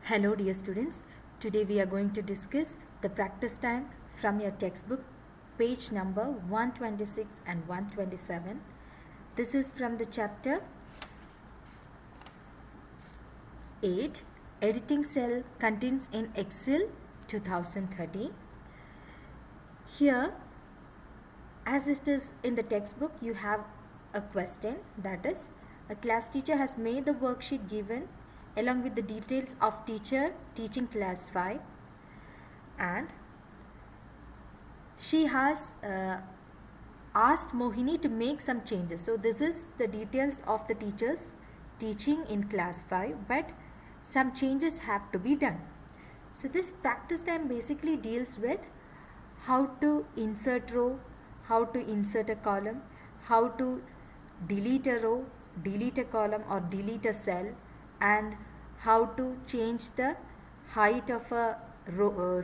Hello dear students, today we are going to discuss the practice time from your textbook, page number 126 and 127. This is from the chapter 8, Editing Cell Contents in Excel 2013. Here, as it is in the textbook, you have a question, that is, a class teacher has made the worksheet given along with the details of teacher teaching class 5, and she has asked Mohini to make some changes. So this is the details of the teachers teaching in class 5, but some changes have to be done. So this practice time basically deals with how to insert row, how to insert a column, how to delete a row, delete a column or delete a cell, and how to change the height of a row,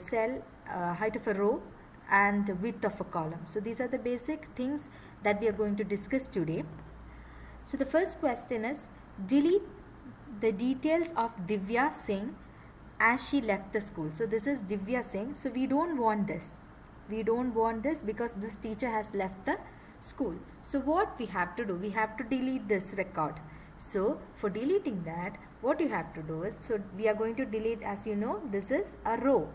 height of a row and width of a column. So these are the basic things that we are going to discuss today. So the first question is, delete the details of Divya Singh as she left the school. So this is Divya Singh. So we don't want this. We don't want this because this teacher has left the school. So what we have to do? We have to delete this record. So for deleting that, what you have to do is, so we are going to delete, as you know, this is a row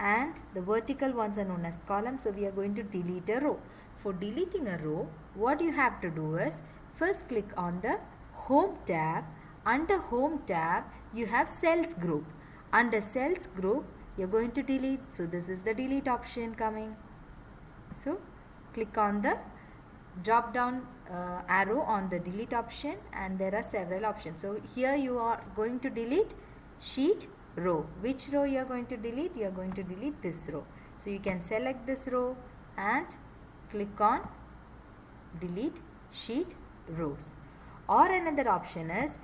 and the vertical ones are known as columns. So we are going to delete a row. For deleting a row, what you have to do is, first click on the Home tab. Under Home tab, you have Cells group. Under Cells group, you're going to delete. So this is the delete option coming. So click on the drop down arrow on the delete option, and there are several options. So here you are going to delete sheet row. Which row you are going to delete? You are going to delete this row. So you can select this row and click on delete sheet rows. Or another option is,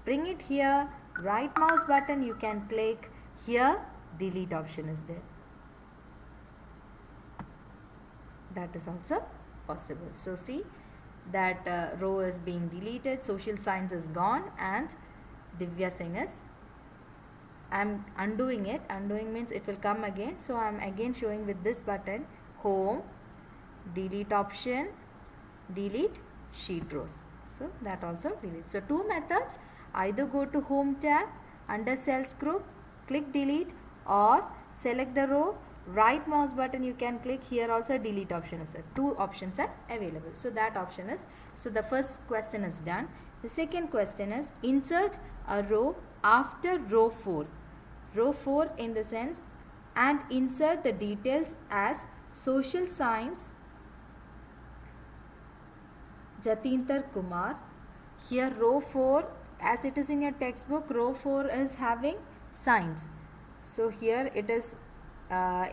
bring it here, right mouse button, you can click here, delete option is there. That is also possible. So see that row is being deleted, social science is gone, and Divya Singh is, I am undoing it. Undoing means it will come again. So I am again showing with this button, home, delete option, delete sheet rows. So that also delete. So two methods, either go to Home tab, under Cells group, click delete, or select the row, right mouse button you can click, here also delete option is there. Two options are available. So that option is, so the first question is done. The second question is, insert a row after row 4. Row 4 in the sense, and insert the details as social science Jatinder Kumar. Here row 4, as it is in your textbook, row 4 is having science. So here it is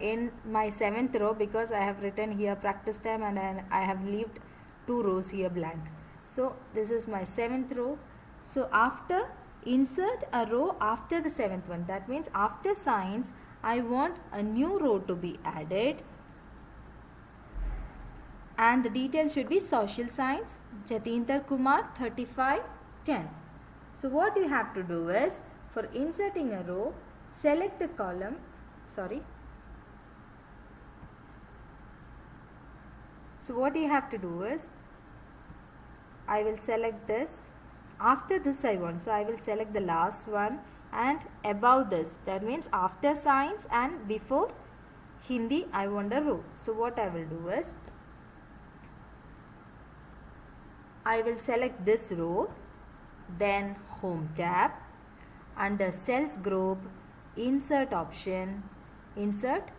in my 7th row, because I have written here practice time and I have left 2 rows here blank. So this is my 7th row. So after, insert a row after the 7th one. That means after science, I want a new row to be added, and the details should be social science Jatinder Kumar 3510. So what you have to do is, for inserting a row, select the column, So what you have to do is, I will select this. After this I want, so I will select the last one, and above this, that means after science and before Hindi, I want a row. So what I will do is, I will select this row, then Home tab, under Cells group, insert option, insert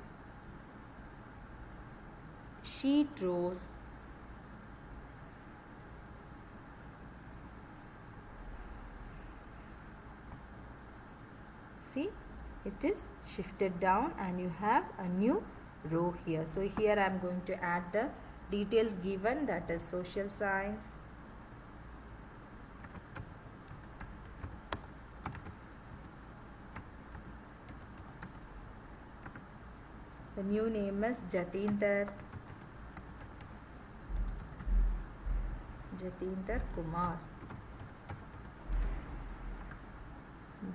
sheet rows, see, it is shifted down and you have a new row here. So here I am going to add the details given, that is social science, the new name is Jatinder Kumar.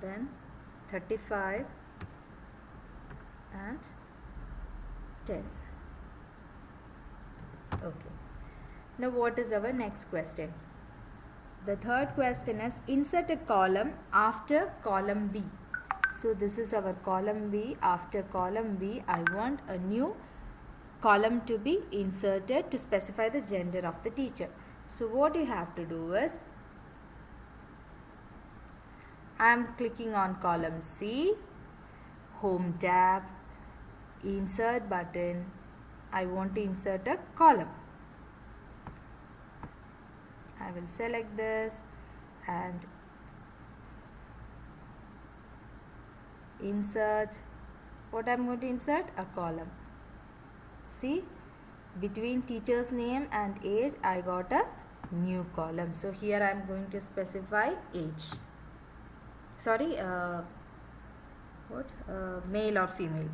Then 35 and 10. Okay. Now what is our next question? The third question is insert a column after column B. So this is our column B. After column B, I want a new column to be inserted to specify the gender of the teacher. So what you have to do is, I am clicking on column C, home tab, insert button. I want to insert a column. I will select this and insert. What I am going to insert? A column. See, between teacher's name and age I got a new column. So here I am going to specify age. Sorry, male or female,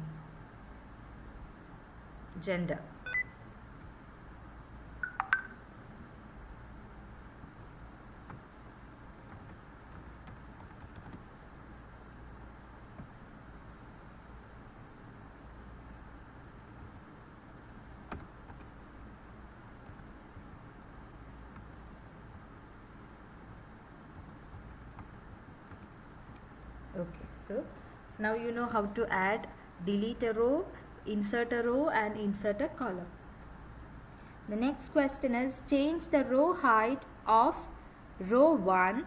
gender. Okay, so now you know how to add, delete a row, insert a row and insert a column. The next question is change the row height of row 1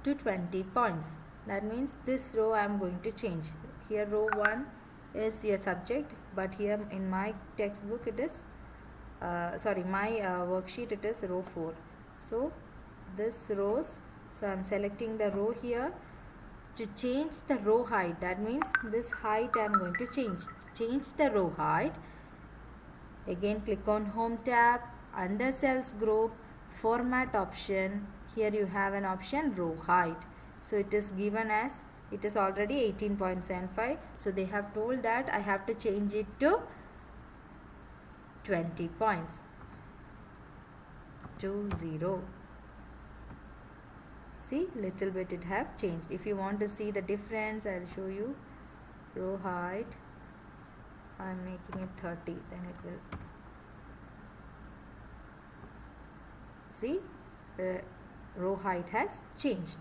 to 20 points. That means this row I am going to change. Here row 1 is your subject, but here in my textbook it is, my worksheet it is row 4. So this rows, so I am selecting the row here. To change the row height, that means this height I am going to change. Change the row height. Again click on home tab, under cells group, format option. Here you have an option row height. So it is given as, it is already 18.75. So they have told that I have to change it to 20 points. 20. See, little bit it have changed. If you want to see the difference, I will show you. Row height, I am making it 30, then it will. See, the row height has changed.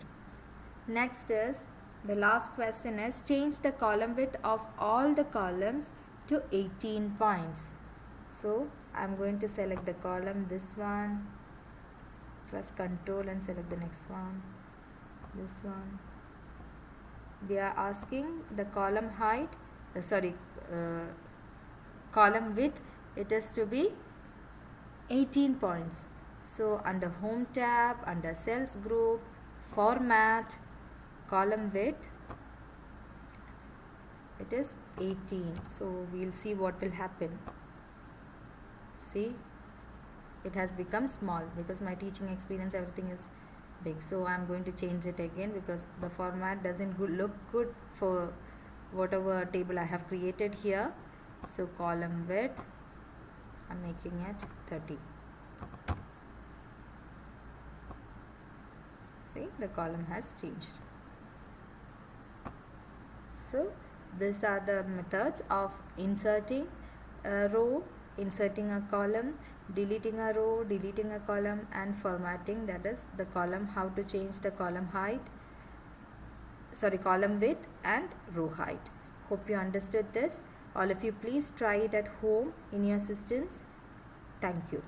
Next is, the last question is change the column width of all the columns to 18 points. So I am going to select the column, this one. Press Ctrl and select the next one, this one. They are asking the column height, column width, it is to be 18 points. So under home tab, under cells group, format, column width, it is 18. So we will see what will happen. See, it has become small because my teaching experience, everything is big. So I am going to change it again because the format doesn't look good for whatever table I have created here. So column width, I am making it 30. See, the column has changed. So these are the methods of inserting a row, inserting a column, deleting a row, deleting a column, and formatting, that is the column, how to change the column height, column width and row height. Hope you understood this. All of you please try it at home in your systems. Thank you.